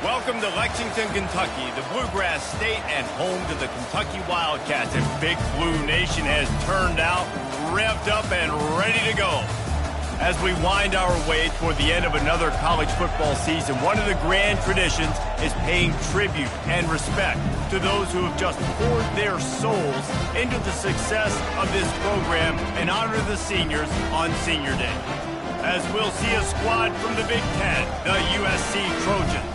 Welcome to Lexington, Kentucky, the Bluegrass State and home to the Kentucky Wildcats. And Big Blue Nation has turned out, revved up, and ready to go. As we wind our way toward the end of another college football season, one of the grand traditions is paying tribute and respect to those who have just poured their souls into the success of this program and honor the seniors on Senior Day. As we'll see a squad from the Big Ten, the USC Trojans,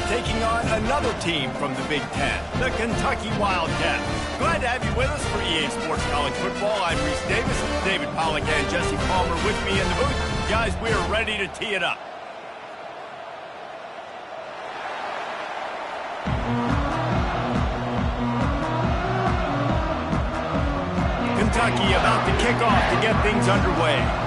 taking on another team from the Big Ten, the Kentucky Wildcats. Glad to have you with us for EA Sports College Football. I'm Reese Davis, David Pollack and Jesse Palmer with me in the booth. Guys, we are ready to tee it up. Kentucky about to kick off to get things underway.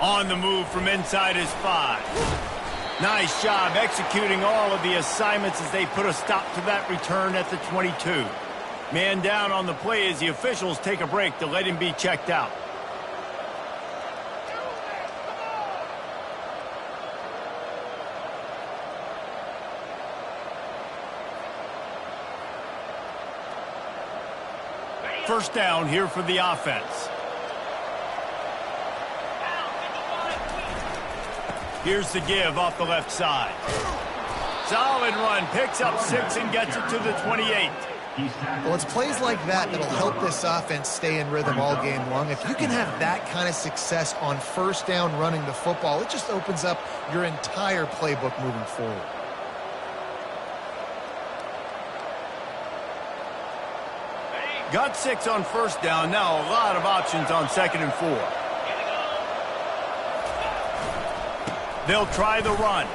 On the move from inside his 5. Nice job executing all of the assignments as they put a stop to that return at the 22. Man down on the play as the officials take a break to let him be checked out. First down here for the offense. Here's the give off the left side. Solid run, picks up 6 and gets it to the 28. Well, it's plays like that that'll help this offense stay in rhythm all game long. If you can have that kind of success on first down running the football, it just opens up your entire playbook moving forward. Got 6 on first down. Now a lot of options on 2nd and 4. They'll try the run.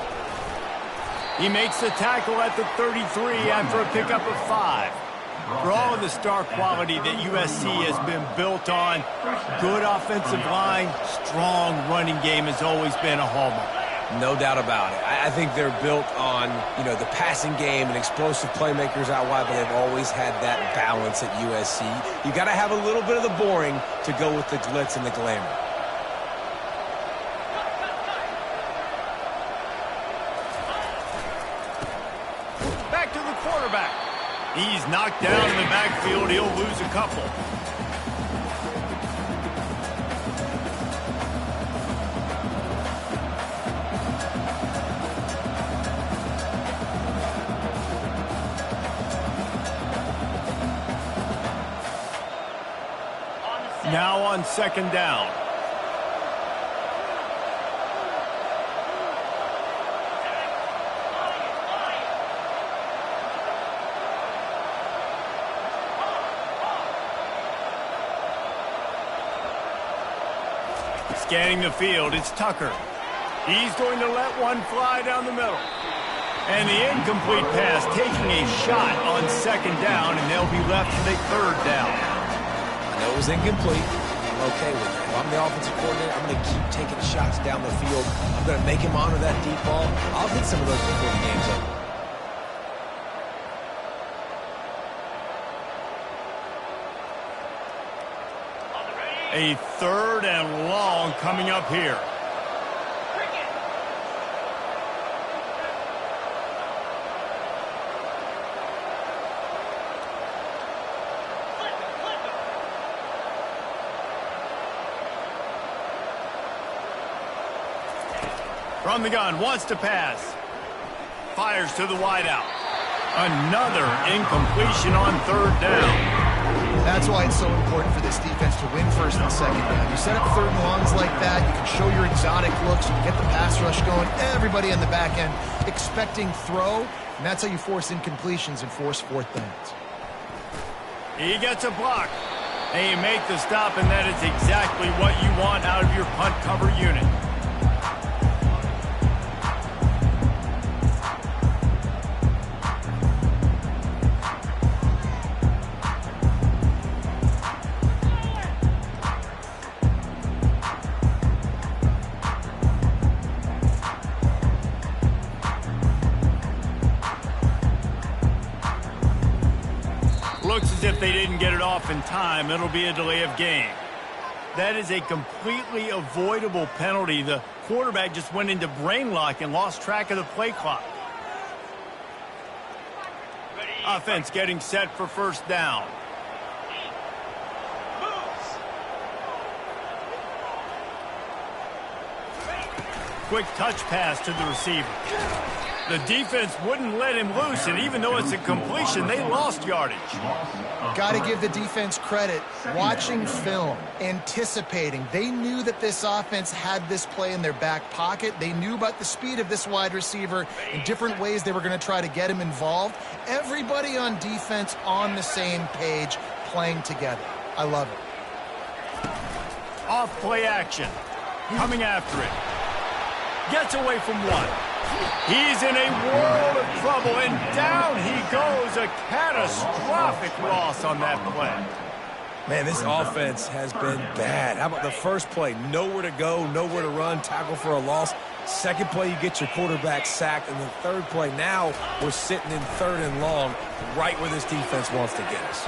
He makes the tackle at the 33 after a pickup of 5. For all of the star quality that USC has been built on, good offensive line, strong running game has always been a hallmark. No doubt about it. I think they're built on, the passing game and explosive playmakers out wide, but they've always had that balance at USC. You got to have a little bit of the boring to go with the glitz and the glamour. He's knocked down in the backfield. He'll lose a couple. Now on 2nd down. Scanning the field, it's Tucker. He's going to let one fly down the middle. And the incomplete pass taking a shot on 2nd down, and they'll be left to take 3rd down. I know it was incomplete. I'm okay with it. If I'm the offensive coordinator, I'm going to keep taking shots down the field. I'm going to make him honor that deep ball. I'll hit some of those before the game's over. A 3rd and long coming up here. From the gun, wants to pass. Fires to the wideout. Another incompletion on 3rd down. That's why it's so important for this defense to win 1st and 2nd down. You set up 3rd and longs like that, you can show your exotic looks, you can get the pass rush going, everybody on the back end expecting throw, and that's how you force incompletions and force 4th downs. He gets a block. And you make the stop, and that is exactly what you want out of your punt cover unit. Looks as if they didn't get it off in time. It'll be a delay of game. That is a completely avoidable penalty. The quarterback just went into brain lock and lost track of the play clock. Offense getting set for first down. Quick touch pass to the receiver. The defense wouldn't let him loose, and even though it's a completion, they lost yardage. Got to give the defense credit. Watching film, anticipating. They knew that this offense had this play in their back pocket. They knew about the speed of this wide receiver and different ways they were going to try to get him involved. Everybody on defense on the same page, playing together. I love it. Off play action. Coming after it. Gets away from one. He's in a world of trouble, and down he goes. A catastrophic loss on that play. Man, this offense has been bad. How about the first play? Nowhere to go, nowhere to run, tackle for a loss. Second play, you get your quarterback sacked. And the third play, now we're sitting in 3rd and long, right where this defense wants to get us.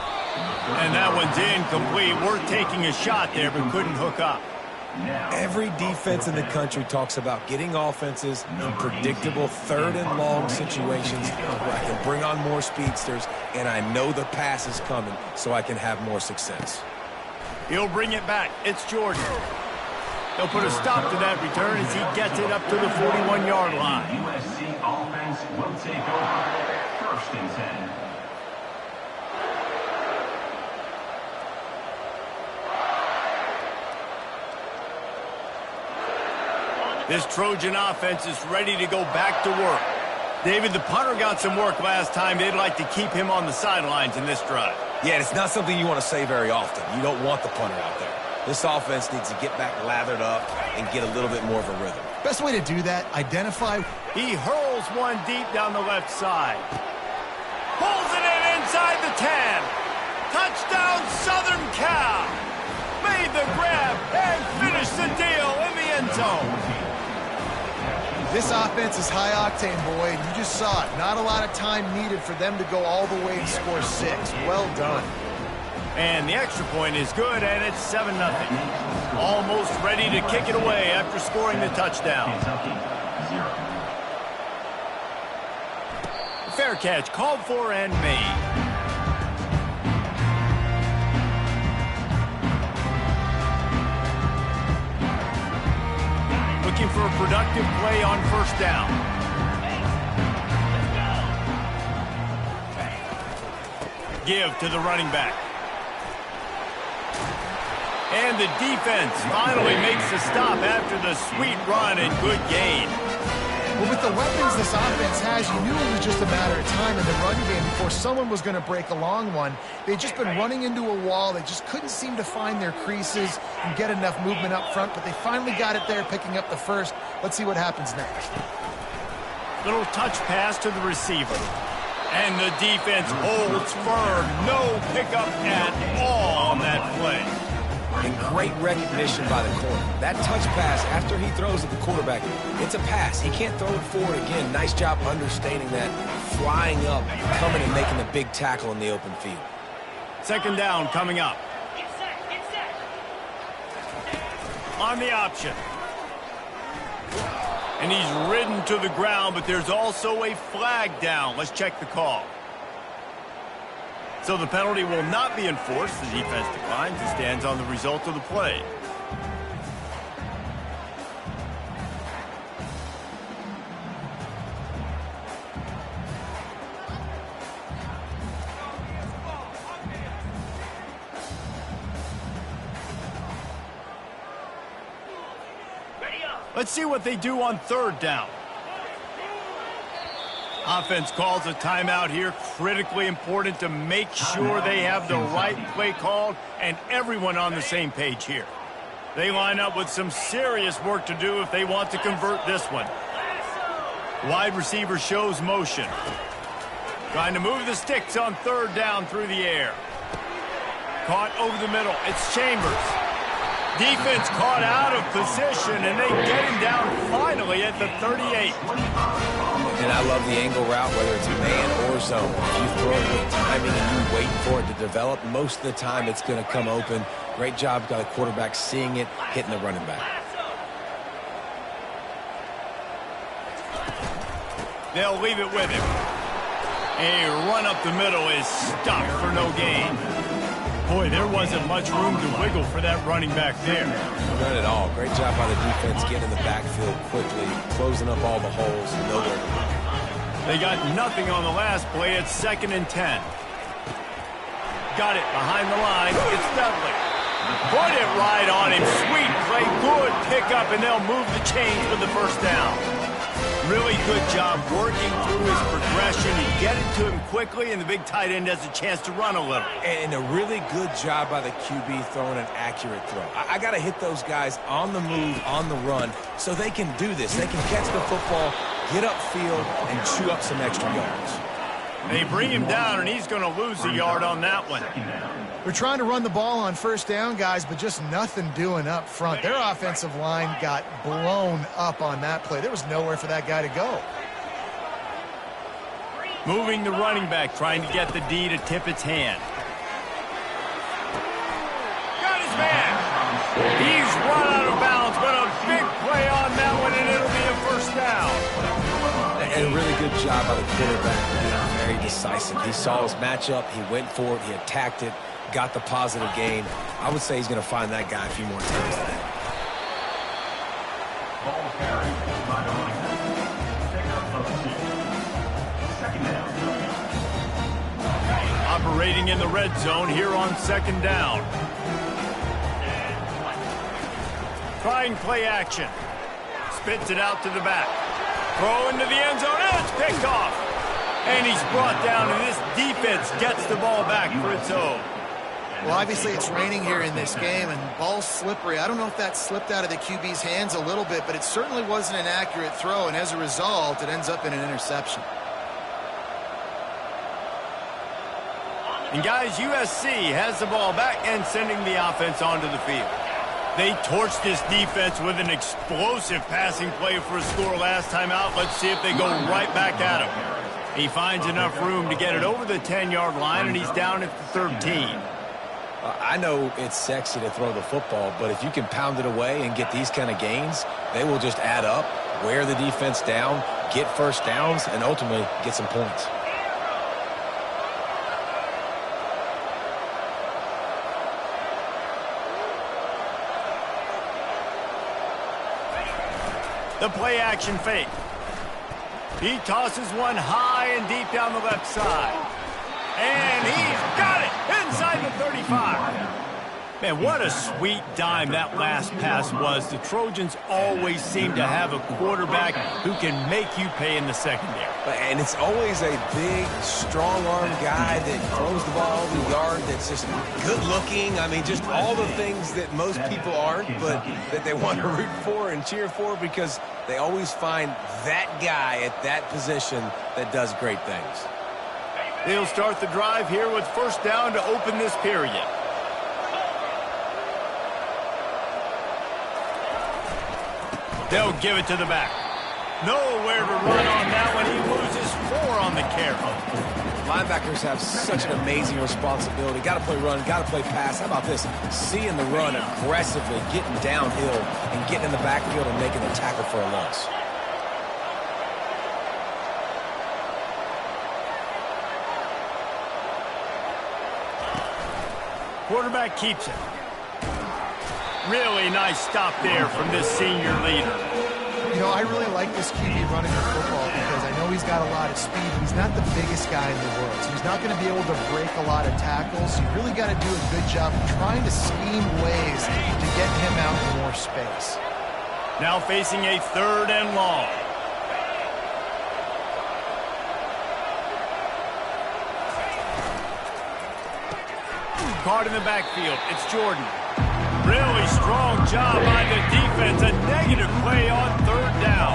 And that one's incomplete. We're taking a shot there, but couldn't hook up. Every defense in the country talks about getting offenses in predictable 3rd and long situations where I can bring on more speedsters and I know the pass is coming so I can have more success. He'll bring it back. It's Jordan. They'll put a stop to that return as he gets it up to the 41-yard line. USC offense will take over 1st and 10. This Trojan offense is ready to go back to work. David, the punter got some work last time. They'd like to keep him on the sidelines in this drive. Yeah, it's not something you want to say very often. You don't want the punter out there. This offense needs to get back lathered up and get a little bit more of a rhythm. Best way to do that, identify. He hurls one deep down the left side. Pulls it in inside the 10. Touchdown, Southern Cal. Made the grab and finished the deal in the end zone. This offense is high octane, boy, and you just saw it. Not a lot of time needed for them to go all the way and score 6. Well done. And the extra point is good, and it's 7-0. Almost ready to kick it away after scoring the touchdown. Fair catch called for and made. Looking for a productive play on first down. Give to the running back. And the defense finally makes the stop after the sweet run and good gain. Well, with the weapons this offense has, you knew it was just a matter of time in the run game before someone was going to break a long one. They'd just been running into a wall. They just couldn't seem to find their creases and get enough movement up front, but they finally got it there, picking up the first. Let's see what happens next. Little touch pass to the receiver. And the defense holds firm. No pickup at all on that play. And great recognition by the corner. That touch pass after he throws at the quarterback, it's a pass. He can't throw it forward again. Nice job understanding that, flying up, coming and making the big tackle in the open field. Second down coming up. On the option. And he's ridden to the ground, but there's also a flag down. Let's check the call. So the penalty will not be enforced. The defense declines and stands on the result of the play. Let's see what they do on third down. Offense calls a timeout here. Critically important to make sure they have the right play called and everyone on the same page here. They line up with some serious work to do if they want to convert this one. Wide receiver shows motion. Trying to move the sticks on third down through the air. Caught over the middle. It's Chambers. Defense caught out of position, and they get him down finally at the 38. And I love the angle route, whether it's man or zone. If you throw it with timing and you wait for it to develop, most of the time it's going to come open. Great job by the quarterback seeing it, hitting the running back. They'll leave it with him. A run up the middle is stopped for no gain. Boy, there wasn't much room to wiggle for that running back there. None at all. Great job by the defense getting in the backfield quickly, closing up all the holes, nowhere to run. They got nothing on the last play. It's 2nd and 10. Got it behind the line. It's Dudley. Put it right on him. Sweet play. Good pickup, and they'll move the chains for the first down. Really good job working through his progression. You get it to him quickly, and the big tight end has a chance to run a little. And a really good job by the QB throwing an accurate throw. I got to hit those guys on the move, on the run, so they can do this. They can catch the football, get upfield, and chew up some extra yards. They bring him down, and he's going to lose a yard on that one. We're trying to run the ball on first down, guys, but just nothing doing up front. Their offensive line got blown up on that play. There was nowhere for that guy to go. Moving the running back, trying to get the D to tip its hand. Got his man. He's run out of bounds, but a big play on that one, and it'll be a first down. And a really good job by the quarterback, being very decisive. He saw his matchup, he went for it, he attacked it, got the positive gain. I would say he's going to find that guy a few more times today. Ball carried by the running back. Pickup of 6. 2nd down. Operating in the red zone here on 2nd down. Trying play action. Spits it out to the back. Throw into the end zone, and it's picked off. And he's brought down, and this defense gets the ball back for its own. Well, obviously it's raining here in this game, and the ball's slippery. I don't know if that slipped out of the QB's hands a little bit, but it certainly wasn't an accurate throw, and as a result, it ends up in an interception. And guys, USC has the ball back and sending the offense onto the field. They torched this defense with an explosive passing play for a score last time out. Let's see if they go right back at him. He finds enough room to get it over the 10-yard line, and he's down at the 13. I know it's sexy to throw the football, but if you can pound it away and get these kind of gains, they will just add up, wear the defense down, get first downs, and ultimately get some points. The play action fake. He tosses one high and deep down the left side. And he's got it inside the 35. Man, what a sweet dime that last pass was. The Trojans always seem to have a quarterback who can make you pay in the secondary. And it's always a big, strong-arm guy that throws the ball over the yard that's just good-looking. I mean, just all the things that most people aren't, but that they want to root for and cheer for because they always find that guy at that position that does great things. They'll start the drive here with first down to open this period. They'll give it to the back. Nowhere to run on that one. He loses 4 on the carry. Linebackers have such an amazing responsibility. Got to play run, got to play pass. How about this? Seeing the run aggressively, getting downhill, and getting in the backfield and making the tackle for a loss. Quarterback keeps it. Really nice stop there from this senior leader. You know, I really like this QB running the football because I know he's got a lot of speed, but he's not the biggest guy in the world. So he's not going to be able to break a lot of tackles. You really got to do a good job of trying to scheme ways to get him out in more space. Now facing a 3rd and long. Caught in the backfield. It's Jordan. Really strong job by the defense. A negative play on 3rd down.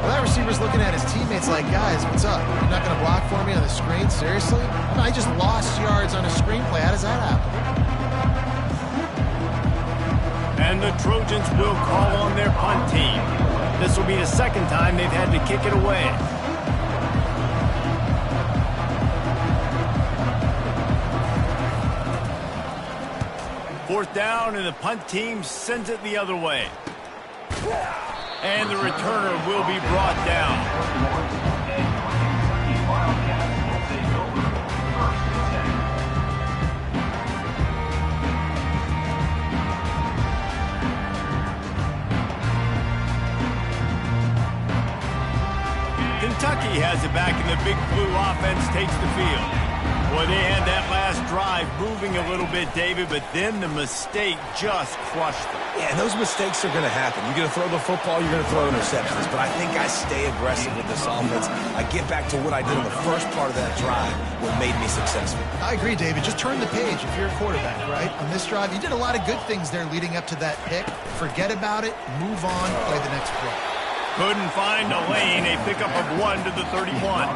Well, that receiver's looking at his teammates like, guys, what's up? You're not going to block for me on the screen? Seriously? I just lost yards on a screen play. How does that happen? And the Trojans will call on their punt team. This will be the second time they've had to kick it away. Fourth down, and the punt team sends it the other way. And the returner will be brought down. Kentucky has it back, and the Big Blue offense takes the field. Boy, they had that last drive moving a little bit, David, but then the mistake just crushed them. Yeah, and those mistakes are going to happen. You're going to throw the football, you're going to throw interceptions. But I think I stay aggressive with this offense. I get back to what I did in the first part of that drive, what made me successful. I agree, David. Just turn the page if you're a quarterback, right? On this drive, you did a lot of good things there leading up to that pick. Forget about it, move on, play the next play. Couldn't find a lane. A pickup of 1 to the 31.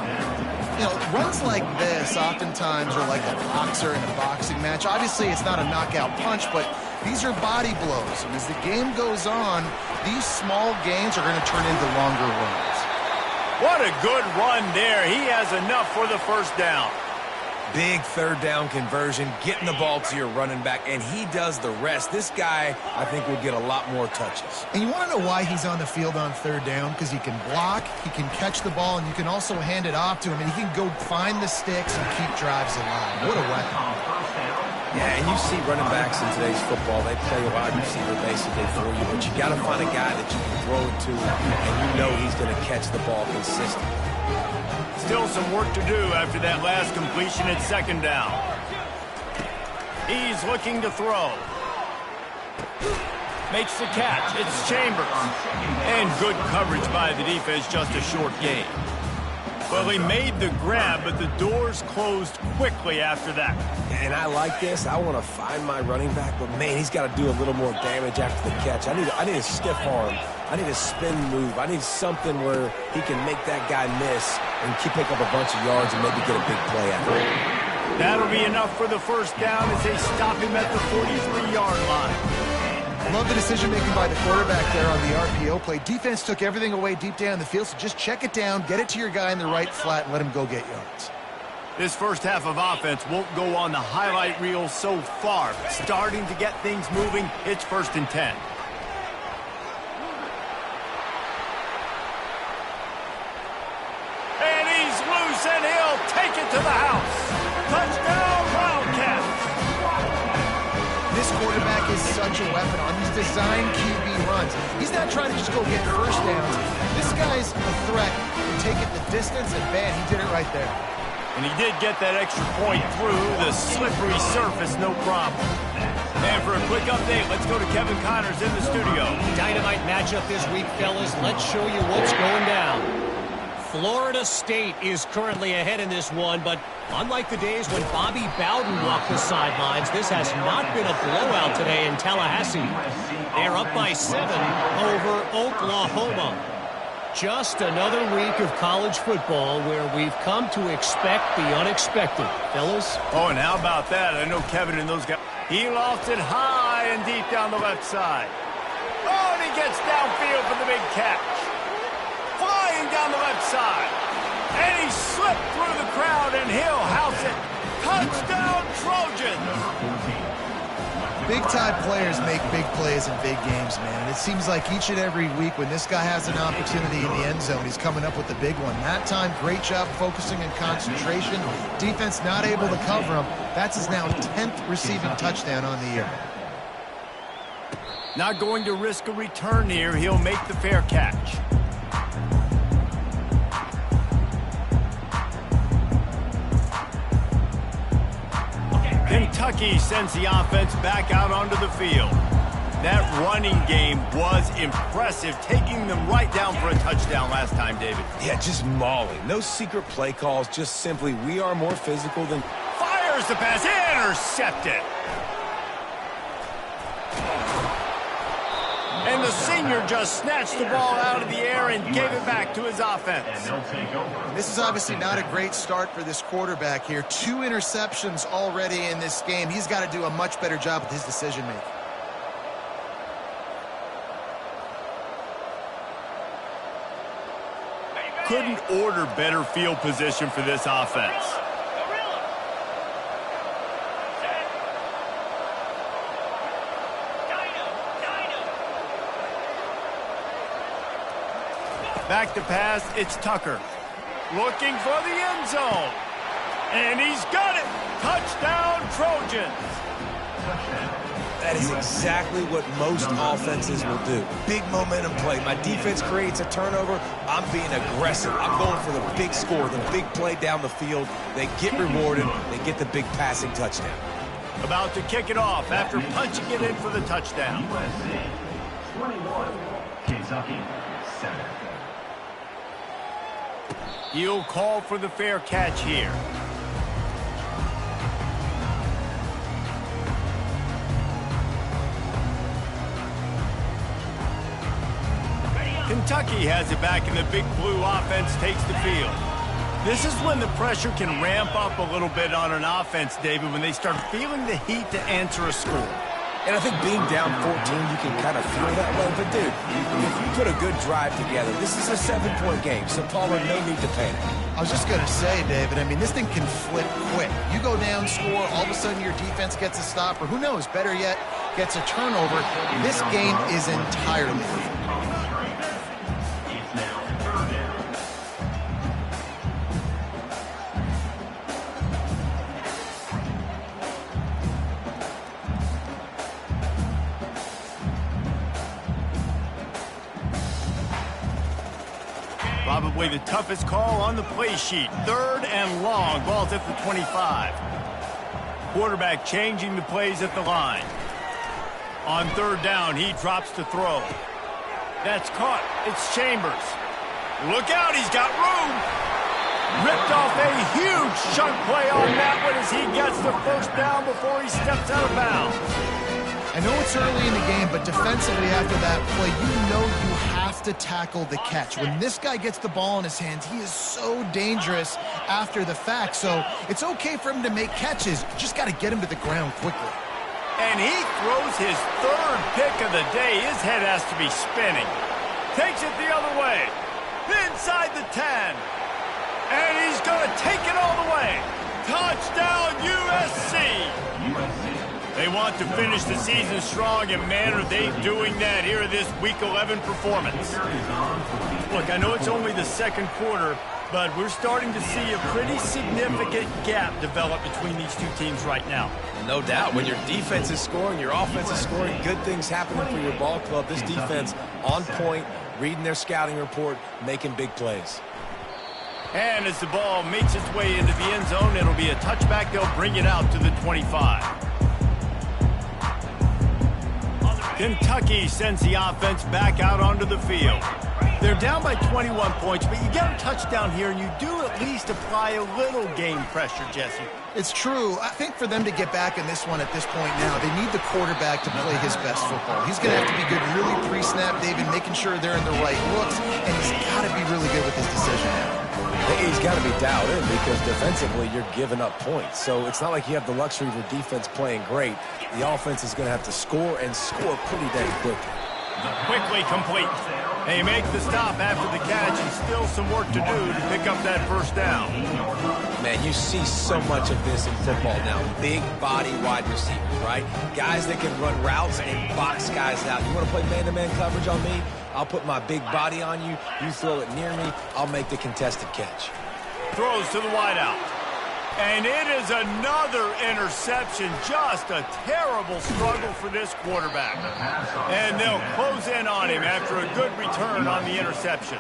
You know, runs like this oftentimes are like a boxer in a boxing match. Obviously, it's not a knockout punch, but these are body blows. And as the game goes on, these small gains are going to turn into longer runs. What a good run there. He has enough for the first down. Big third down conversion, getting the ball to your running back, and he does the rest. This guy, I think, will get a lot more touches. And you want to know why he's on the field on third down? Because he can block, he can catch the ball, and you can also hand it off to him, and he can go find the sticks and keep drives alive. What a weapon. Yeah, and you see running backs in today's football, they play wide receiver basically for you, but you got to find a guy that you can throw it to, and you know he's going to catch the ball consistently. Still some work to do after that last completion at second down. He's looking to throw. Makes the catch. It's Chambers. And good coverage by the defense, just a short gain. Well, he made the grab, but the doors closed quickly after that. And I like this. I want to find my running back, but, man, he's got to do a little more damage after the catch. I need a stiff arm. I need a spin move. I need something where he can make that guy miss and pick up a bunch of yards and maybe get a big play out of it. That'll be enough for the first down as they stop him at the 43-yard line. Love the decision-making by the quarterback there on the RPO play. Defense took everything away deep down the field, so just check it down, get it to your guy in the right flat, and let him go get yards. This first half of offense won't go on the highlight reel so far, but starting to get things moving, it's 1st and 10. And he's loose, and he'll take it to the house. Touchdown, Wildcats. This quarterback is such a weapon on these design QB runs. He's not trying to just go get first downs. This guy's a threat to take it the distance, and man, he did it right there. And he did get that extra point through the slippery surface, no problem. And for a quick update, let's go to Kevin Connors in the studio. Dynamite matchup this week, fellas. Let's show you what's going down. Florida State is currently ahead in this one, but unlike the days when Bobby Bowden walked the sidelines, this has not been a blowout today in Tallahassee. They're up by 7 over Oklahoma. Just another week of college football where we've come to expect the unexpected. Fellas? Oh, and how about that? I know Kevin and those guys. He lofted high and deep down the left side. Oh, and he gets downfield for the big catch. Flying down the left side. And he slipped through the crowd, and he'll house it. Touchdown, Trojans! Big-time players make big plays in big games, man. And it seems like each and every week when this guy has an opportunity in the end zone, he's coming up with the big one. That time, great job focusing and concentration. Defense not able to cover him. That's his now 10th receiving touchdown on the year. Not going to risk a return here. He'll make the fair catch. Kentucky sends the offense back out onto the field. That running game was impressive, taking them right down for a touchdown last time, David. Yeah, just mauling. No secret play calls, just simply we are more physical than... Fires the pass, intercepted. And the senior just snatched the ball out of the air and gave it back to his offense. This is obviously not a great start for this quarterback here. 2 interceptions already in this game. He's got to do a much better job with his decision-making. couldn't order better field position for this offense. Back to pass, it's Tucker. Looking for the end zone. And he's got it. Touchdown, Trojans. That is exactly what most offenses will do. Big momentum play. My defense creates a turnover. I'm being aggressive. I'm going for the big score, the big play down the field. They get rewarded. They get the big passing touchdown. About to kick it off after punching it in for the touchdown. USC 21, Kentucky 7. He'll call for the fair catch here. Kentucky has it back, and the Big Blue offense takes the field. This is when the pressure can ramp up a little bit on an offense, David, when they start feeling the heat to answer a score. And I think being down 14, you can kind of feel that way. But, dude, if you put a good drive together, this is a 7-point game, so Pollard, no need to panic. I was just going to say, David, I mean, this thing can flip quick. You go down, score, all of a sudden your defense gets a stop, or who knows, better yet, gets a turnover. This game is entirely different. Probably the toughest call on the play sheet. 3rd and long. Ball's at the 25. Quarterback changing the plays at the line. On 3rd down, he drops to throw. That's caught. It's Chambers. Look out, he's got room. Ripped off a huge chunk play on that one as he gets the 1st down before he steps out of bounds. I know it's early in the game, but defensively after that play, you know you have to tackle the catch. When this guy gets the ball in his hands, he is so dangerous after the fact. So it's okay for him to make catches. You just got to get him to the ground quickly. And he throws his 3rd pick of the day. His head has to be spinning. Takes it the other way. Inside the 10. And he's going to take it all the way. Touchdown, USC. They want to finish the season strong, and man, are they doing that here in this Week 11 performance. Look, I know it's only the 2nd quarter, but we're starting to see a pretty significant gap develop between these two teams right now. No doubt. When your defense is scoring, your offense is scoring, good things happening for your ball club. This defense on point, reading their scouting report, making big plays. And as the ball makes its way into the end zone, it'll be a touchback. They'll bring it out to the 25. Kentucky sends the offense back out onto the field. They're down by 21 points, but you get a touchdown here, and you do at least apply a little game pressure, Jesse. It's true. I think for them to get back in this one at this point now, they need the quarterback to play his best football. He's going to have to be good really pre-snap, David, making sure they're in the right looks, and he's got to be really good with his decision. He's got to be dialed in because defensively you're giving up points. So it's not like you have the luxury of your defense playing great. The offense is going to have to score and score pretty dang quickly. Quickly complete. They make the stop after the catch, and still some work to do to pick up that 1st down. Man, you see so much of this in football now. Big body wide receivers, right? Guys that can run routes and box guys out. You want to play man-to-man coverage on me? I'll put my big body on you. You throw it near me, I'll make the contested catch. Throws to the wideout. And it is another interception. Just a terrible struggle for this quarterback. And they'll close in on him after a good return on the interception.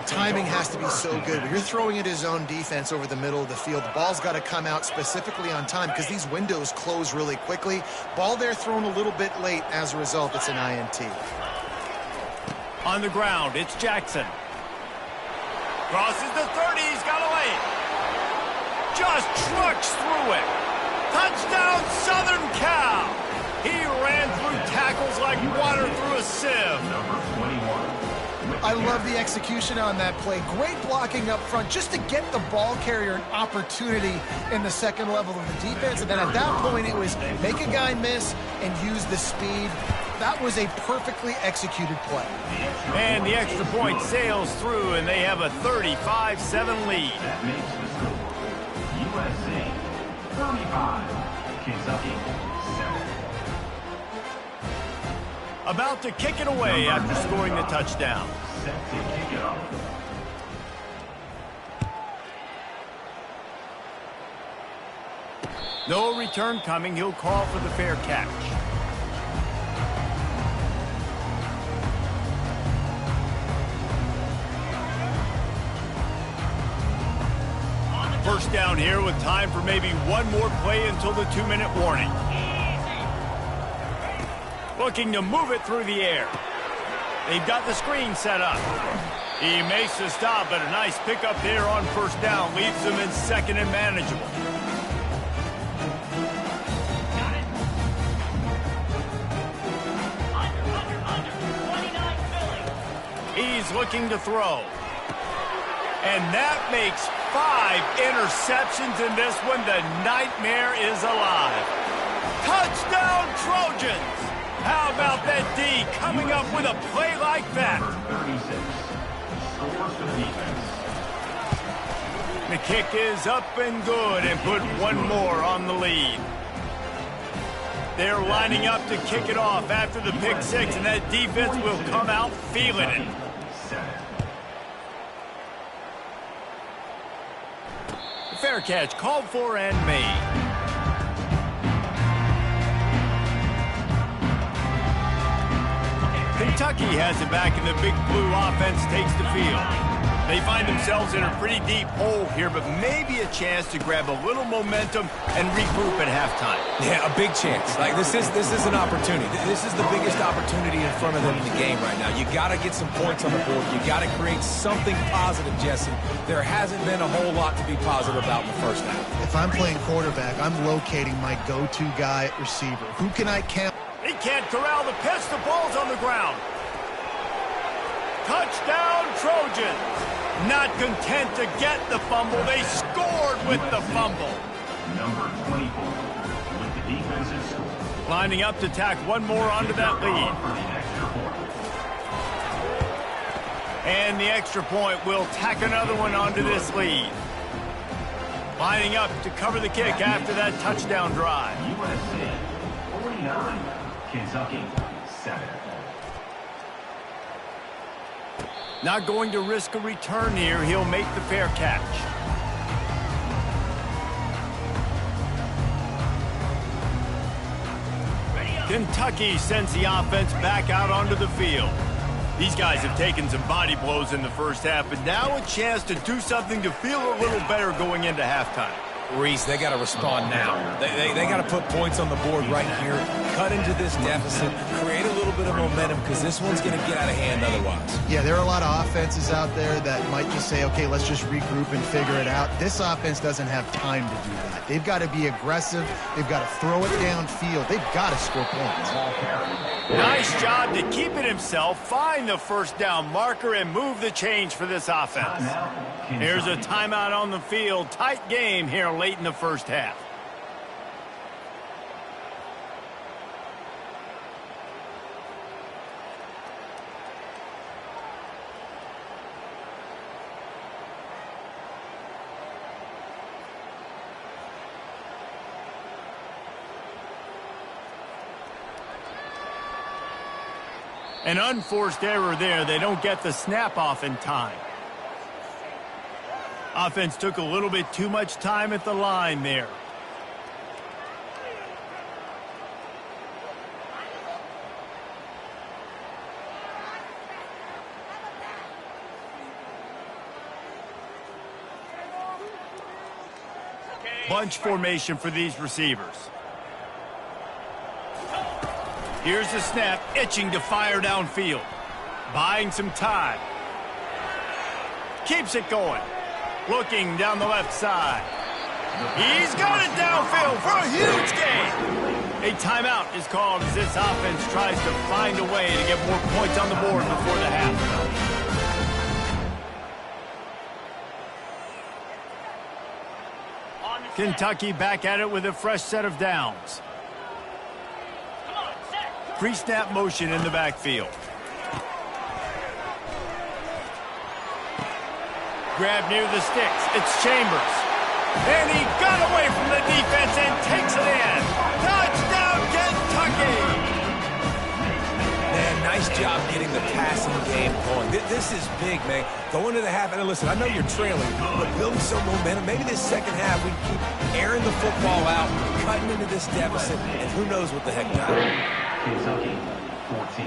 Timing has to be so good. When you're throwing at his own defense over the middle of the field, the ball's got to come out specifically on time because these windows close really quickly. Ball there thrown a little bit late. As a result, it's an INT. On the ground, it's Jackson. Crosses the 30, he's got a lane. Just trucks through it. Touchdown, Southern Cal. He ran through tackles like water through a sieve. Number 21. I love the execution on that play. Great blocking up front just to get the ball carrier an opportunity in the 2nd level of the defense. And then at that point, it was make a guy miss and use the speed. That was a perfectly executed play. And the extra point sails through, and they have a 35-7 lead. That makes the score USA 35, Kentucky 7. About to kick it away after scoring the touchdown. Set to kick it off. No return coming. He'll call for the fair catch. First down here with time for maybe one more play until the 2-minute warning. Looking to move it through the air. They've got the screen set up. He makes the stop, but a nice pickup there on first down. Leaves them in second and manageable. He's looking to throw. And that makes 5 interceptions in this one. The nightmare is alive. Touchdown, Trojans! How about that D coming up with a play like that? Number 36 scores for the defense. The kick is up and good and put one more on the lead. They're lining up to kick it off after the pick six, and that defense will come out feeling it. The fair catch called for and made. Kentucky has it back, and the big blue offense takes the field. They find themselves in a pretty deep hole here, but maybe a chance to grab a little momentum and regroup at halftime. Yeah, a big chance. Like this is an opportunity. This is the biggest opportunity in front of them in the game right now. You got to get some points on the board. You got to create something positive, Jesse. There hasn't been a whole lot to be positive about in the first half. If I'm playing quarterback, I'm locating my go-to guy at receiver. Who can I count? He can't corral the pitch. The ball's on the ground. Touchdown, Trojans. Not content to get the fumble, they scored with the fumble. Number 24 with the defensive score. Lining up to tack one more onto that lead. And the extra point will tack another one onto this lead. Lining up to cover the kick after that touchdown drive. USA 49, Kentucky 7. Not going to risk a return here. He'll make the fair catch. Kentucky sends the offense back out onto the field. These guys have taken some body blows in the first half, but now a chance to do something to feel a little better going into halftime. Reese, they got to respond now. They got to put points on the board right here, cut into this deficit, create a little bit of momentum, because this one's going to get out of hand otherwise. Yeah, there are a lot of offenses out there that might just say, okay, let's just regroup and figure it out. This offense doesn't have time to do that. They've got to be aggressive. They've got to throw it downfield. They've got to score points. Nice job to keep it himself, find the first down marker, and move the change for this offense. Here's a timeout on the field. Tight game here late in the first half. An unforced error there. They don't get the snap off in time. Offense took a little bit too much time at the line there. Bunch formation for these receivers. Here's the snap, itching to fire downfield. Buying some time. Keeps it going. Looking down the left side. He's got it downfield for a huge gain. A timeout is called as this offense tries to find a way to get more points on the board before the half. Kentucky back at it with a fresh set of downs. pre-snap motion in the backfield. Grab near the sticks. It's Chambers. And he got away from the defense and takes it in. Touchdown, Kentucky! Man, nice job getting the passing game going. This is big, man. Going to the half, and listen, I know you're trailing, but building some momentum. Maybe this second half we keep airing the football out, cutting into this deficit, and who knows what the heck not. Kentucky, 14.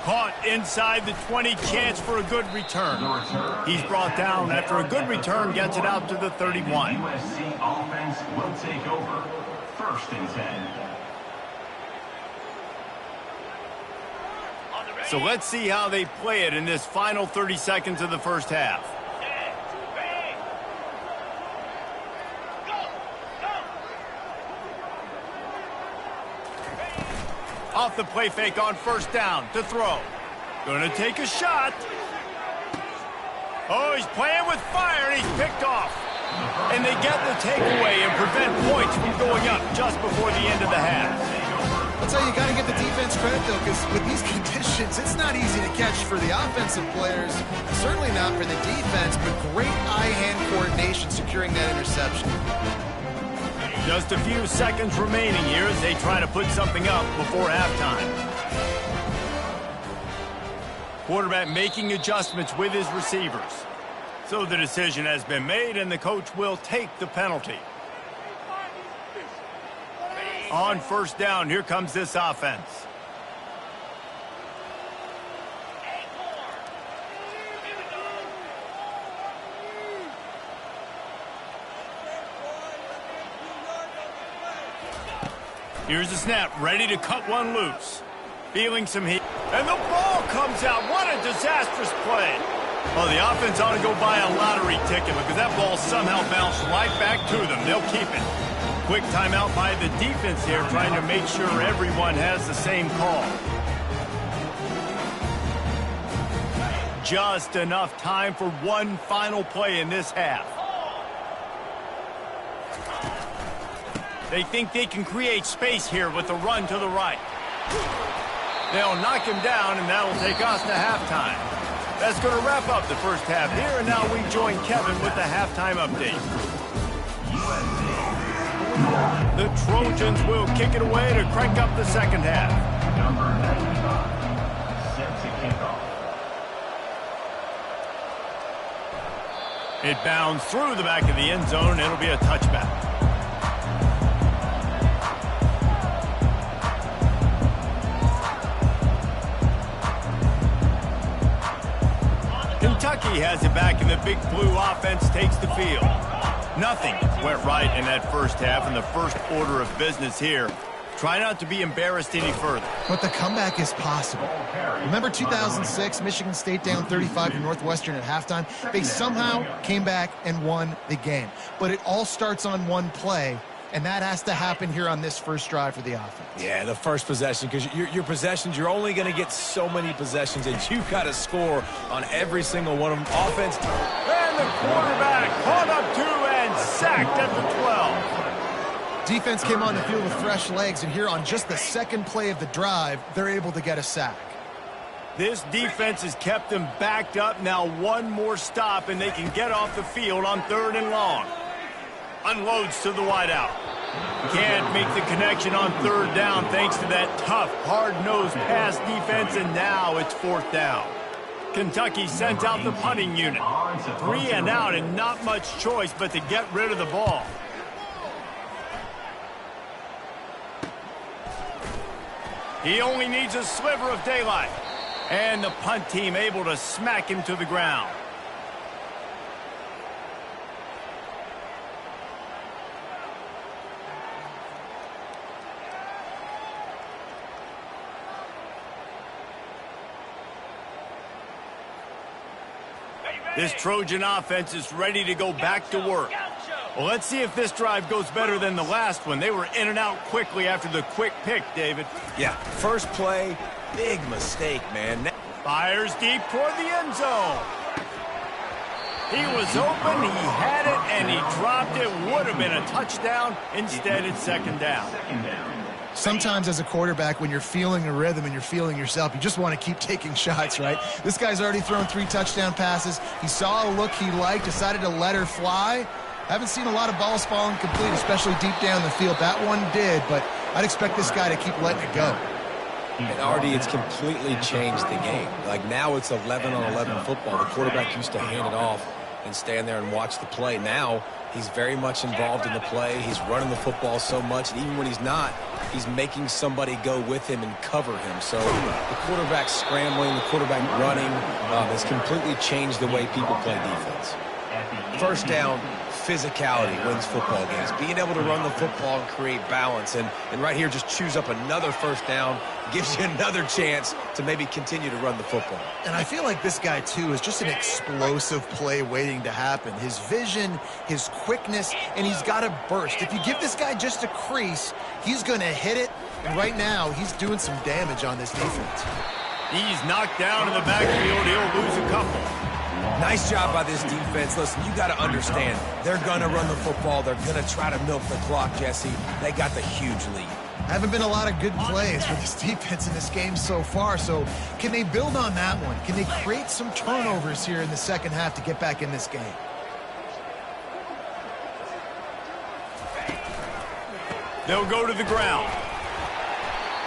Caught inside the 20, chance for a good return. He's brought down after a good return, gets it out to the 31. USC offense will take over. 1st and 10. So let's see how they play it in this final 30 seconds of the first half. Off the play fake on 1st down to throw. Gonna take a shot. Oh, he's playing with fire, and he's picked off. And they get the takeaway and prevent points from going up just before the end of the half. I'll tell you, you got to give the defense credit, though, because with these conditions, it's not easy to catch for the offensive players. Certainly not for the defense, but great eye-hand coordination securing that interception. Just a few seconds remaining here as they try to put something up before halftime. Quarterback making adjustments with his receivers. So the decision has been made, and the coach will take the penalty. On 1st down, here comes this offense. Here's the snap, ready to cut one loose. Feeling some heat. And the ball comes out. What a disastrous play. Well, the offense ought to go buy a lottery ticket because that ball somehow bounced right back to them. They'll keep it. Quick timeout by the defense here, trying to make sure everyone has the same call. Just enough time for one final play in this half. They think they can create space here with the run to the right. They'll knock him down, and that'll take us to halftime. That's going to wrap up the first half here, and now we join Kevin with the halftime update. The Trojans will kick it away to crank up the second half. Number 95, set to kick off. It bounds through the back of the end zone. It'll be a touchback. Kentucky has it back, and the Big Blue offense takes the field. Nothing went right in that first half, and the first order of business here. Try not to be embarrassed any further. But the comeback is possible. Remember 2006, Michigan State down 35 to Northwestern at halftime? They somehow came back and won the game. But it all starts on one play, and that has to happen here on this first drive for the offense. Yeah, the first possession, because your possessions, you're only going to get so many possessions, and you've got to score on every single one of them. Offense. And the quarterback caught up to and sacked at the 12. Defense came on the field with fresh legs, and here on just the second play of the drive, they're able to get a sack. This defense has kept them backed up. Now one more stop, and they can get off the field on 3rd and long. Unloads to the wideout. Can't make the connection on 3rd down thanks to that tough, hard-nosed pass defense, and now it's 4th down. Kentucky sends out the punting unit. 3 and out, and not much choice but to get rid of the ball. He only needs a sliver of daylight. And the punt team able to smack him to the ground. This Trojan offense is ready to go back to work. Well, let's see if this drive goes better than the last one. They were in and out quickly after the quick pick, David. Yeah, first play, big mistake, man. Fires deep toward the end zone. He was open, he had it, and he dropped it. Would have been a touchdown. Instead, it's 2nd down. 2nd down. Sometimes as a quarterback, when you're feeling a rhythm and you're feeling yourself, you just want to keep taking shots, right? This guy's already thrown 3 touchdown passes. He saw a look he liked, decided to let her fly. Haven't seen a lot of balls falling complete, especially deep down the field. That one did, but I'd expect this guy to keep letting it go. And Artie, it's completely changed the game. Like now it's 11-on-11 football. The quarterback used to hand it off and stand there and watch the play. Now he's very much involved in the play. He's running the football so much, and even when he's not, he's making somebody go with him and cover him. So the quarterback scrambling, the quarterback running has completely changed the way people play defense. First down, physicality wins football games. Being able to run the football and create balance. And right here, just choose up another first down, gives you another chance to maybe continue to run the football. And I feel like this guy, too, is just an explosive play waiting to happen. His vision, his quickness, and he's got a burst. If you give this guy just a crease, he's going to hit it. And right now, he's doing some damage on this defense. He's knocked down in the backfield. He'll lose a couple. Nice job by this defense. Listen, you got to understand, they're going to run the football. They're going to try to milk the clock, Jesse. They got the huge lead. Haven't been a lot of good plays for this defense in this game so far, so can they build on that one? Can they create some turnovers here in the second half to get back in this game? They'll go to the ground.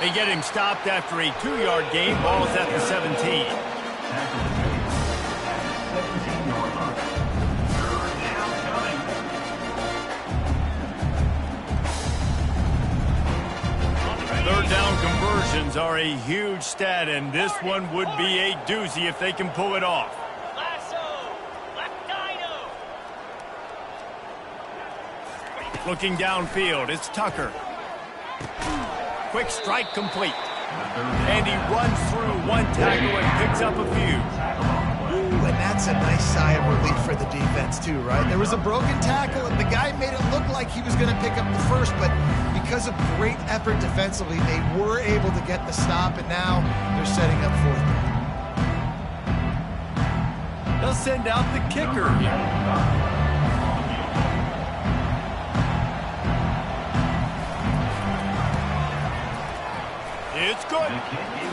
They get him stopped after a 2-yard gain. Ball's at the 17. Third down conversions are a huge stat, and this one would be a doozy if they can pull it off. Looking downfield, it's Tucker. Quick strike complete. And he runs through one tackle and picks up a few. Ooh, and that's a nice sigh of relief for the defense too, right? There was a broken tackle, and the guy made it look like he was going to pick up the first, but because of great effort defensively, they were able to get the stop, and now they're setting up fourth down. They'll send out the kicker here. It's good.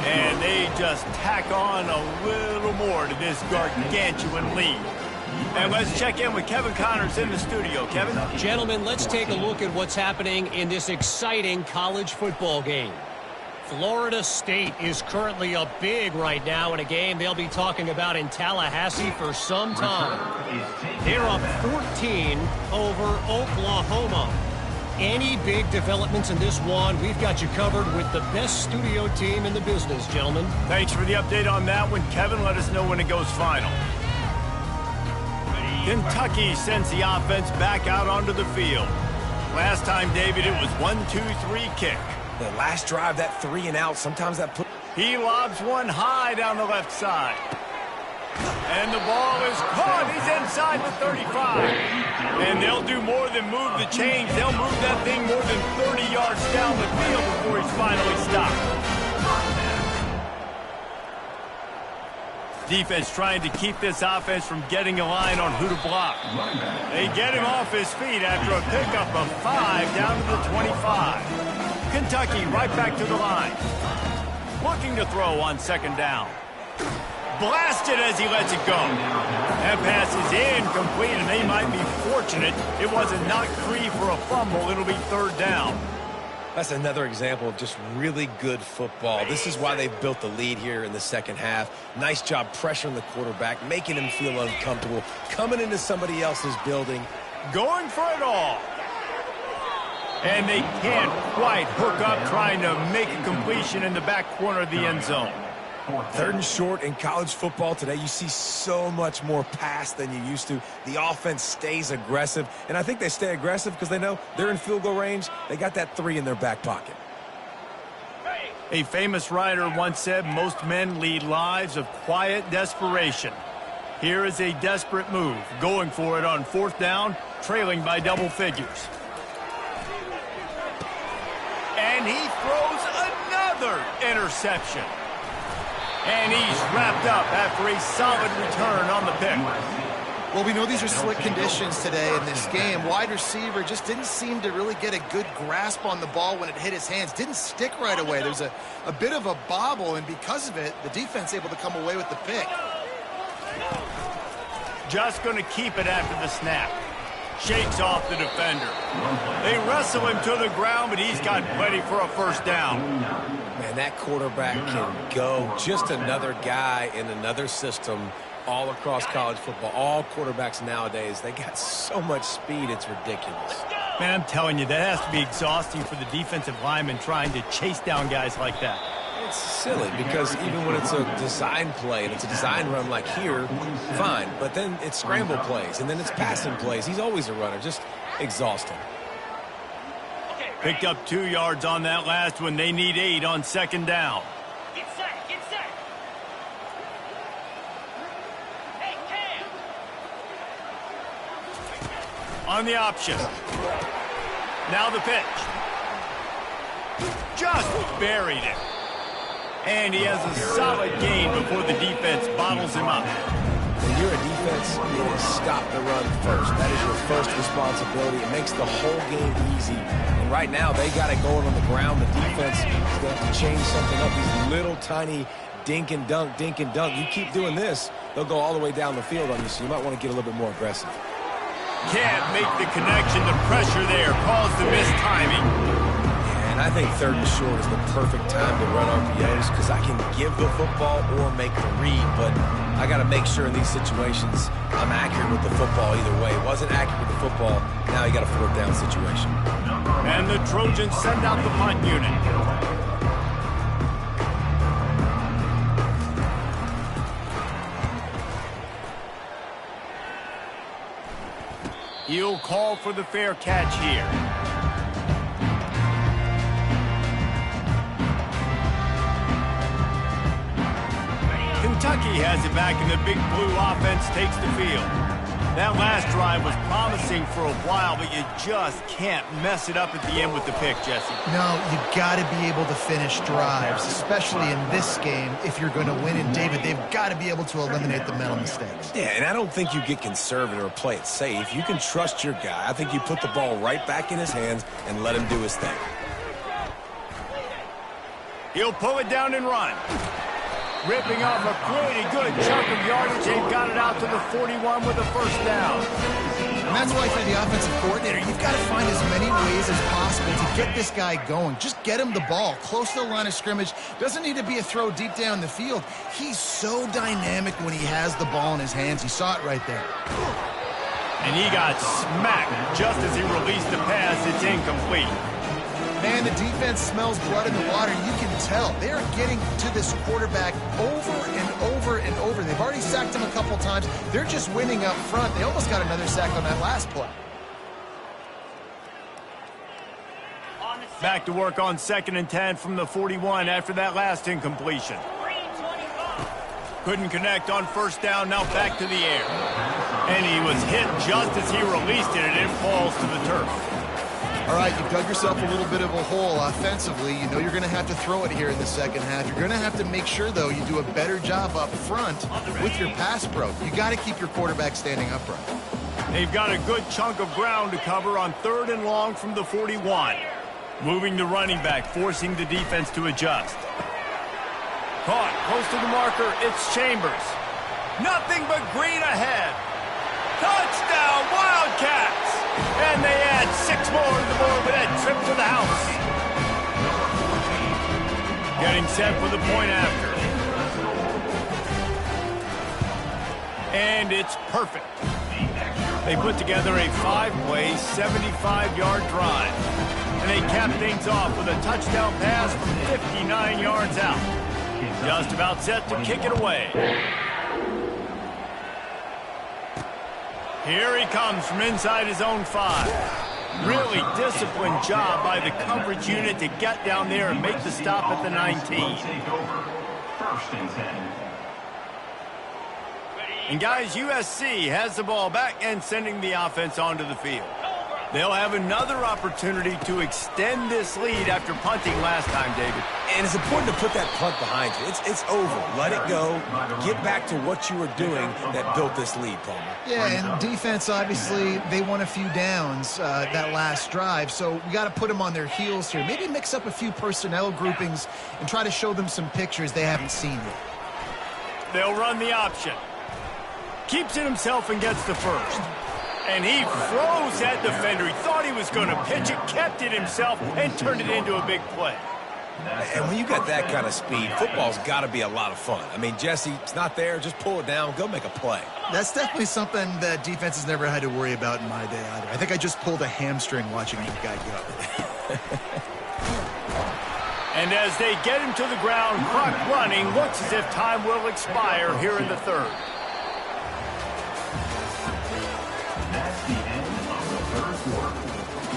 And they just tack on a little more to this gargantuan lead. And let's check in with Kevin Connors in the studio. Kevin? Gentlemen, let's take a look at what's happening in this exciting college football game. Florida State is currently up big right now in a game they'll be talking about in Tallahassee for some time. They're up 14 over Oklahoma. Any big developments in this one, we've got you covered with the best studio team in the business, gentlemen. Thanks for the update on that one, Kevin. Let us know when it goes final. Kentucky sends the offense back out onto the field. Last time, David, it was 1-2-3 kick. The last drive, that 3 and out, sometimes that put... He lobs one high down the left side. And the ball is caught. He's inside the 35. And they'll do more than move the chains. They'll move that thing more than 30 yards down the field before he's finally stopped. Defense trying to keep this offense from getting a line on who to block. They get him off his feet after a pickup of 5 down to the 25. Kentucky right back to the line. Looking to throw on second down. Blasted as he lets it go. That pass is incomplete, and they might be fortunate it wasn't knocked free for a fumble. It'll be third down. That's another example of just really good football. This is why they've built the lead here in the second half. Nice job pressuring the quarterback, making him feel uncomfortable, coming into somebody else's building. Going for it all. And they can't quite hook up trying to make a completion in the back corner of the end zone. Third and short in college football today, you see so much more pass than you used to. The offense stays aggressive, and I think they stay aggressive because they know they're in field goal range. They got that 3 in their back pocket. A famous writer once said, most men lead lives of quiet desperation. Here is a desperate move, going for it on fourth down, trailing by double figures. And he throws another interception. And he's wrapped up after a solid return on the pick. Well, we know these are slick conditions today in this game. Wide receiver just didn't seem to really get a good grasp on the ball when it hit his hands. Didn't stick right away. There's a bit of a bobble, and because of it, the defense able to come away with the pick. Just going to keep it after the snap. Shakes off the defender. They wrestle him to the ground, but he's got plenty for a first down. Man, that quarterback can go. Just another guy in another system all across college football. All quarterbacks nowadays, they got so much speed, it's ridiculous. Man, I'm telling you, that has to be exhausting for the defensive lineman trying to chase down guys like that. It's silly because even when it's a design play and it's a design run like here, fine. But then it's scramble plays and then it's passing plays. He's always a runner, just exhausting. Picked up 2 yards on that last one. They need 8 on second down. Get set, get set. Hey, Cam. On the option. Now the pitch. Just buried it. And he has a solid gain before the defense bottles him up. When you're a defense, you will stop the run first. That is your first responsibility. It makes the whole game easy. And right now, they got it going on the ground. The defense is going to have to change something up. These little tiny dink and dunk, dink and dunk. You keep doing this, they'll go all the way down the field on you, so you might want to get a little bit more aggressive. Can't make the connection. The pressure there caused the missed timing. And I think 3rd and short is the perfect time to run RPOs because I can give the football or make the read, but I got to make sure in these situations I'm accurate with the football either way. Wasn't accurate with the football, now you got a 4th down situation. And the Trojans send out the punt unit. He'll call for the fair catch here. Kentucky has it back, and the Big Blue offense takes the field. That last drive was promising for a while, but you just can't mess it up at the end with the pick, Jesse. No, you got to be able to finish drives, especially in this game if you're going to win. And, David, they've got to be able to eliminate the mental mistakes. Yeah, and I don't think you get conservative or play it safe. You can trust your guy. I think you put the ball right back in his hands and let him do his thing. He'll pull it down and run. Ripping off a pretty good chunk of yardage. They've got it out to the 41 with a first down. And that's why for the offensive coordinator, you've got to find as many ways as possible to get this guy going. Just get him the ball close to the line of scrimmage. Doesn't need to be a throw deep down the field. He's so dynamic when he has the ball in his hands. You saw it right there. And he got smacked just as he released the pass. It's incomplete. Man, the defense smells blood in the water. You can tell. They are getting to this quarterback over and over and over. They've already sacked him a couple times. They're just winning up front. They almost got another sack on that last play. Back to work on 2nd and 10 from the 41 after that last incompletion. Couldn't connect on first down. Now back to the air. And he was hit just as he released it, and it falls to the turf. All right, you've dug yourself a little bit of a hole offensively. You know you're going to have to throw it here in the second half. You're going to have to make sure, though, you do a better job up front with your pass pro. You got to keep your quarterback standing upright. They've got a good chunk of ground to cover on 3rd and long from the 41. Moving the running back, forcing the defense to adjust. Caught close to the marker. It's Chambers. Nothing but green ahead. Touchdown, Wildcats! And they add 6 more to the board with that trip to the house. Getting set for the point after. And it's perfect. They put together a 5-play, 75-yard drive. And they cap things off with a touchdown pass from 59 yards out. Just about set to kick it away. Here he comes from inside his own 5. Really disciplined job by the coverage unit to get down there and make the stop at the 19. And guys, USC has the ball back and sending the offense onto the field. They'll have another opportunity to extend this lead after punting last time, David. And it's important to put that punt behind you. It's over. Let it go. Get back to what you were doing that built this lead, Palmer. Yeah, and defense, obviously, they won a few downs that last drive, so we got to put them on their heels here. Maybe mix up a few personnel groupings and try to show them some pictures they haven't seen yet. They'll run the option. Keeps it himself and gets the first. And he froze that defender. He thought he was going to pitch it, kept it himself, and turned it into a big play. And when you got that kind of speed, football's got to be a lot of fun. I mean, Jesse, it's not there. Just pull it down. Go make a play. That's definitely something that defense has never had to worry about in my day either. I think I just pulled a hamstring watching that guy go. And as they get him to the ground, clock running, looks as if time will expire here in the third. That's the end of the third quarter.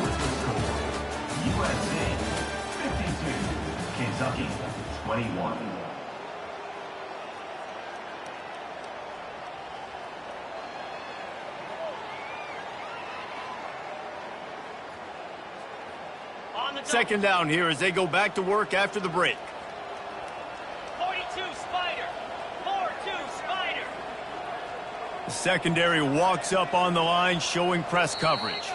With the score, USA 52, Kentucky 21. Second down here as they go back to work after the break. 42 Spider. 4-2 Spider. The secondary walks up on the line showing press coverage.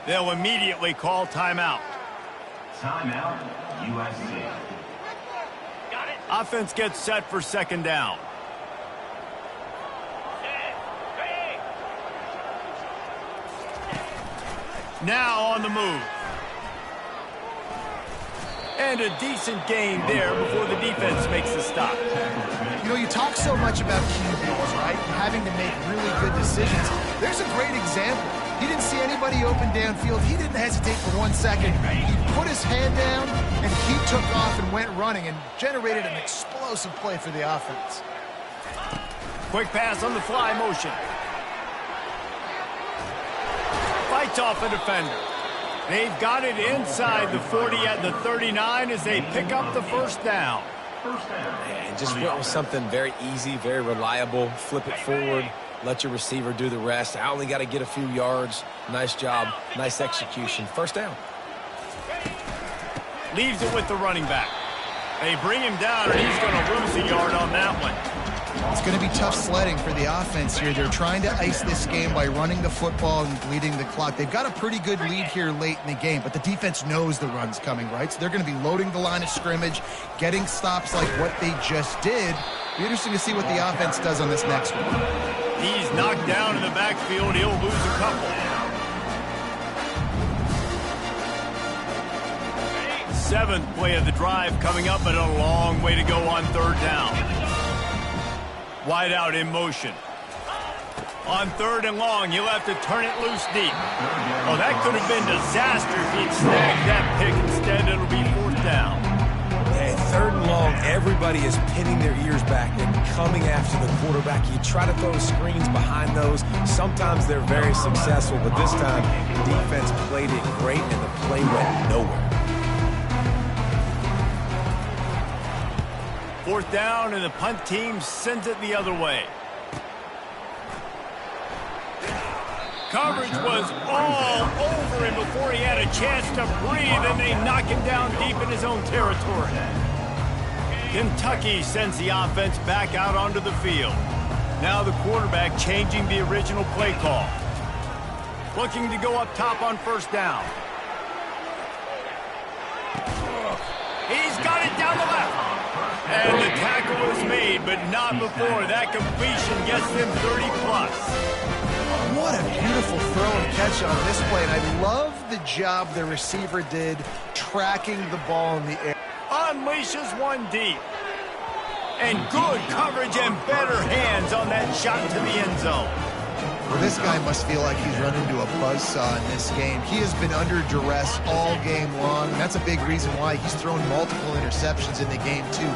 They'll immediately call timeout. Timeout, USA. Got it. Offense gets set for second down. Set. Ready. Now on the move. And a decent gain there before the defense makes the stop. You know, you talk so much about QBs, right? Having to make really good decisions. There's a great example. He didn't see anybody open downfield. He didn't hesitate for 1 second. He put his hand down, and he took off and went running and generated an explosive play for the offense. Quick pass on the fly motion. Fights off a defender. They've got it inside the 40 at the 39 as they pick up the first down. And just went with something very easy, very reliable. Flip it forward. Let your receiver do the rest. I only got to get a few yards. Nice job. Nice execution. First down. Leaves it with the running back. They bring him down, and he's going to lose a yard on that one. It's going to be tough sledding for the offense here. They're trying to ice this game by running the football and bleeding the clock. They've got a pretty good lead here late in the game, but the defense knows the run's coming, right? So they're going to be loading the line of scrimmage, getting stops like what they just did. Be interesting to see what the offense does on this next one. He's knocked down in the backfield. He'll lose a couple. Seventh play of the drive coming up, but a long way to go on third down. Wide out in motion. On third and long, he'll have to turn it loose deep. Oh, that could have been disaster if he'd snagged that pick. Instead, it'll be fourth down. And third and long, everybody is pinning their ears back and coming after the quarterback. You try to throw screens behind those. Sometimes they're very successful, but this time, the defense played it great, and the play went nowhere. Fourth down, and the punt team sends it the other way. Coverage was all over him before he had a chance to breathe, and they knock him down deep in his own territory. Kentucky sends the offense back out onto the field. Now the quarterback changing the original play call. Looking to go up top on first down. He's got it down the left. And the tackle was made, but not before that completion gets them 30-plus. What a beautiful throw and catch on this play. And I love the job the receiver did tracking the ball in the air. Unleashes one deep. And good coverage and better hands on that shot to the end zone. Well, this guy must feel like he's run into a buzzsaw in this game. He has been under duress all game long, and that's a big reason why he's thrown multiple interceptions in the game, too.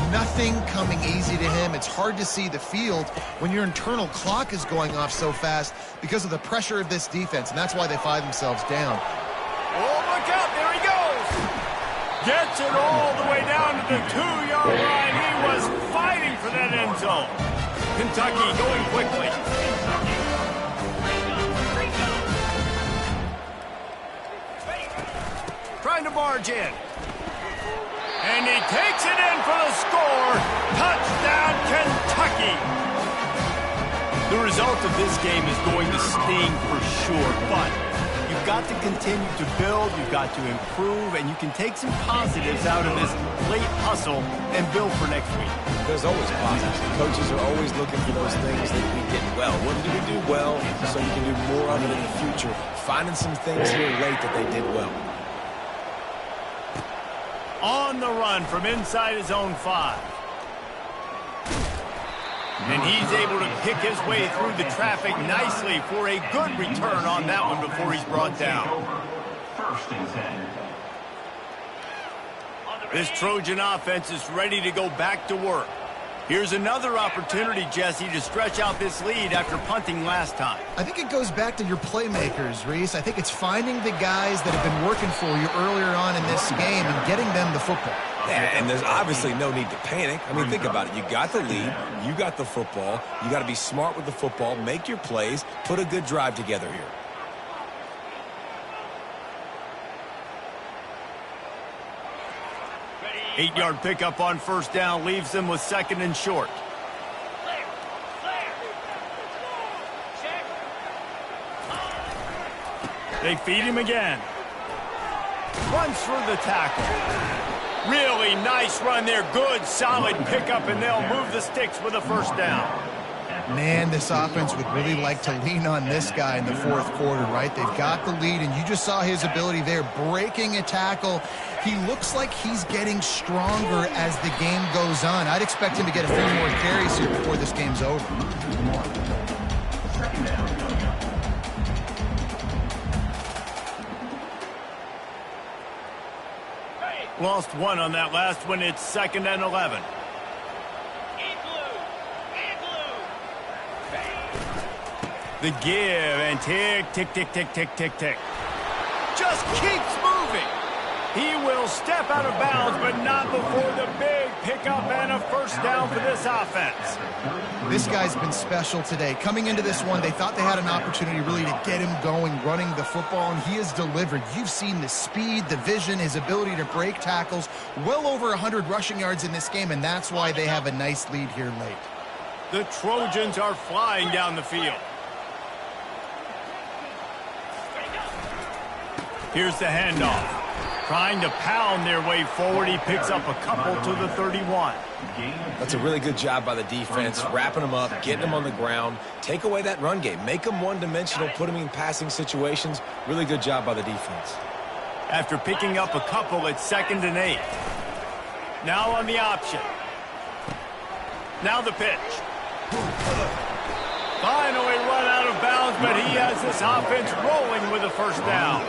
Nothing coming easy to him. It's hard to see the field when your internal clock is going off so fast because of the pressure of this defense, and that's why they find themselves down. Oh, look out. There he goes. Gets it all the way down to the 2-yard line. He was fighting for that end zone. Kentucky going quickly. trying to barge in. And he takes it in for the score. Touchdown, Kentucky. The result of this game is going to sting for sure, but you've got to continue to build, you've got to improve, and you can take some positives out of this late hustle and build for next week. There's always positives. Coaches are always looking for those things that we did well. What did we do well so we can do more of it in the future? Finding some things here late that they did well. On the run from inside his own 5. And he's able to pick his way through the traffic nicely for a good return on that one before he's brought down. First and 10. This Trojan offense is ready to go back to work. Here's another opportunity, Jesse, to stretch out this lead after punting last time. I think it goes back to your playmakers, Reese. I think it's finding the guys that have been working for you earlier on in this game and getting them the football. Yeah, and there's obviously no need to panic. I mean, think about it. You got the lead. You got the football. You got to be smart with the football. Make your plays. Put a good drive together here. Ready. 8-yard pickup on first down leaves them with 2nd and short. Clear. Clear. Check. They feed him again. Runs through the tackle. Really nice run there. Good, solid pickup, and they'll move the sticks with a first down. Man, this offense would really like to lean on this guy in the 4th quarter, right? They've got the lead, and you just saw his ability there, breaking a tackle. He looks like he's getting stronger as the game goes on. I'd expect him to get a few more carries here before this game's over. Second down. Lost 1 on that last one. It's 2nd and 11. The give and tick, tick, tick, tick, tick, tick, tick. Just keeps moving. He will step out of bounds, but not before the big pickup and a first down for this offense. This guy's been special today. Coming into this one, they thought they had an opportunity really to get him going, running the football, and he has delivered. You've seen the speed, the vision, his ability to break tackles. Well over 100 rushing yards in this game, and that's why they have a nice lead here late. The Trojans are flying down the field. Here's the handoff. Trying to pound their way forward. He picks up a couple to the 31. That's a really good job by the defense, wrapping them up, getting them on the ground. Take away that run game. Make them one-dimensional, put them in passing situations. Really good job by the defense. After picking up a couple, it's 2nd and 8. Now on the option. Now the pitch. Finally run out of bounds, but he has this offense rolling with a first down.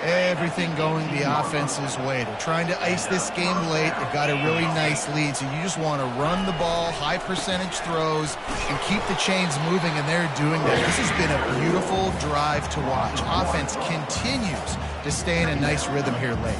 Everything going the offense's way. They're trying to ice this game late. They've got a really nice lead, so you just want to run the ball, high percentage throws, and keep the chains moving, and they're doing that. This has been a beautiful drive to watch. Offense continues to stay in a nice rhythm here late.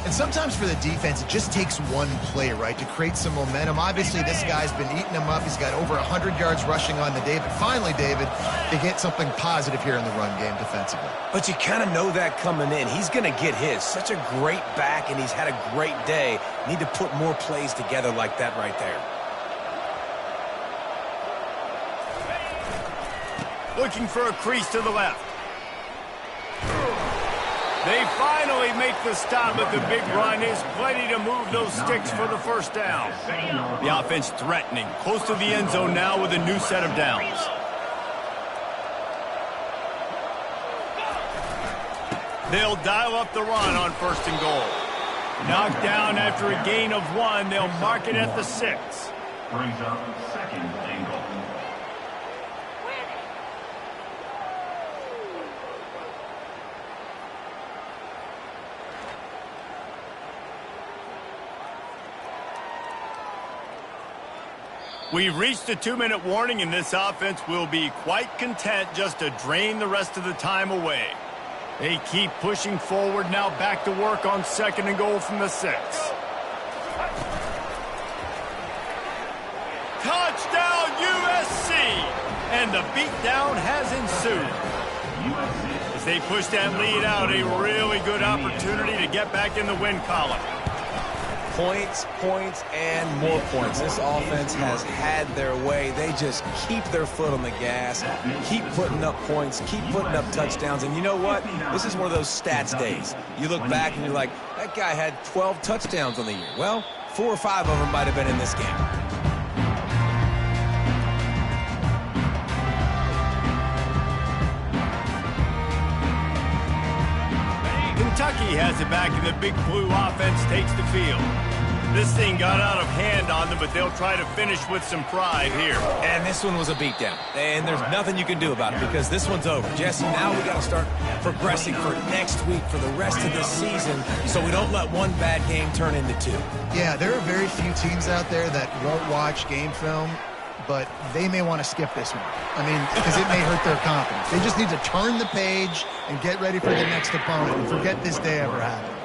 And sometimes for the defense, it just takes one play, right, to create some momentum. Obviously, this guy's been eating them up. He's got over 100 yards rushing on the day. But finally, David, they get something positive here in the run game defensively. But you kind of know that coming in. He's going to get his. Such a great back, and he's had a great day. Need to put more plays together like that right there. Looking for a crease to the left. They finally make the stop, but the big run is plenty to move those sticks for the first down. The offense threatening, close to the end zone now with a new set of downs. They'll dial up the run on 1st and goal. Knocked down after a gain of 1, they'll mark it at the 6. Brings up 2nd and goal. We've reached a 2-minute warning, and this offense will be quite content just to drain the rest of the time away. They keep pushing forward, now back to work on 2nd and goal from the 6. Touchdown USC! And the beatdown has ensued. As they push that lead out, a really good opportunity to get back in the win column. Points, points, and more points. This offense has had their way. They just keep their foot on the gas, keep putting up points, keep putting up touchdowns. And you know what? This is one of those stats days. You look back and you're like, that guy had 12 touchdowns on the year. Well, 4 or 5 of them might have been in this game. Kentucky has it back, and the Big Blue offense takes the field. This thing got out of hand on them, but they'll try to finish with some pride here. And this one was a beatdown. And there's nothing you can do about it because this one's over. Jesse, now we got to start progressing for next week, for the rest of this season, so we don't let one bad game turn into 2. Yeah, there are very few teams out there that won't watch game film, but they may want to skip this one. I mean, because it may hurt their confidence. They just need to turn the page and get ready for the next opponent and forget this day ever happened.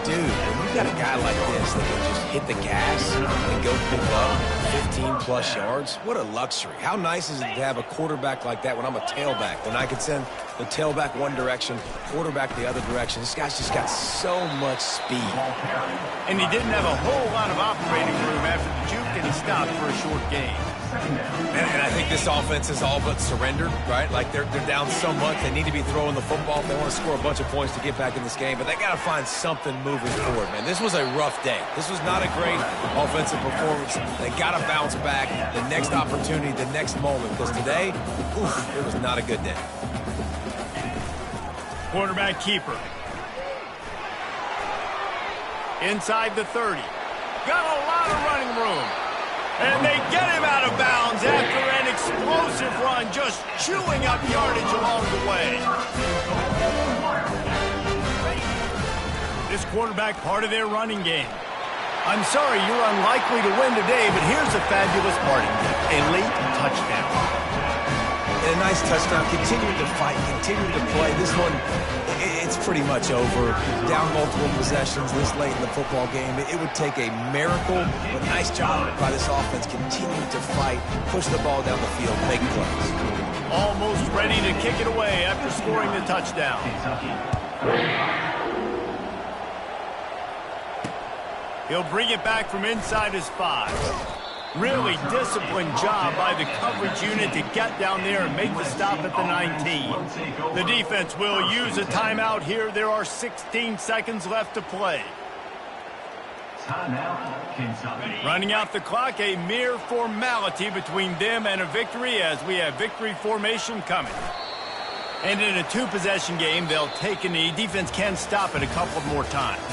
Dude, when you got a guy like this that can just hit the gas and go pick up 15-plus yards, what a luxury. How nice is it to have a quarterback like that when I'm a tailback? When I can send the tailback one direction, quarterback the other direction. This guy's just got so much speed. And he didn't have a whole lot of operating room after the juke, and he stopped for a short gain. And I think this offense is all but surrendered, right? Like they're down so much, they need to be throwing the football if they want to score a bunch of points to get back in this game. But they got to find something moving forward, man. This was a rough day. This was not a great offensive performance. They got to bounce back the next opportunity, the next moment. Because today, oof, it was not a good day. Quarterback keeper. Inside the 30. Got a lot of running room. And they get him out of bounds after an explosive run, just chewing up yardage along the way. This quarterback part of their running game. I'm sorry, you're unlikely to win today, but here's a fabulous parting gift, a late touchdown. And a nice touchdown, continuing to fight, continuing to play. This one, it's pretty much over. Down multiple possessions this late in the football game. It would take a miracle, but nice job by this offense, continuing to fight, push the ball down the field, make plays. Almost ready to kick it away after scoring the touchdown. He'll bring it back from inside his 5. Really disciplined job by the coverage unit to get down there and make the stop at the 19. The defense will use a timeout here. There are 16 seconds left to play. Running out the clock, a mere formality between them and a victory as we have victory formation coming. And in a 2-possession game, they'll take a knee. Defense can stop it a couple more times.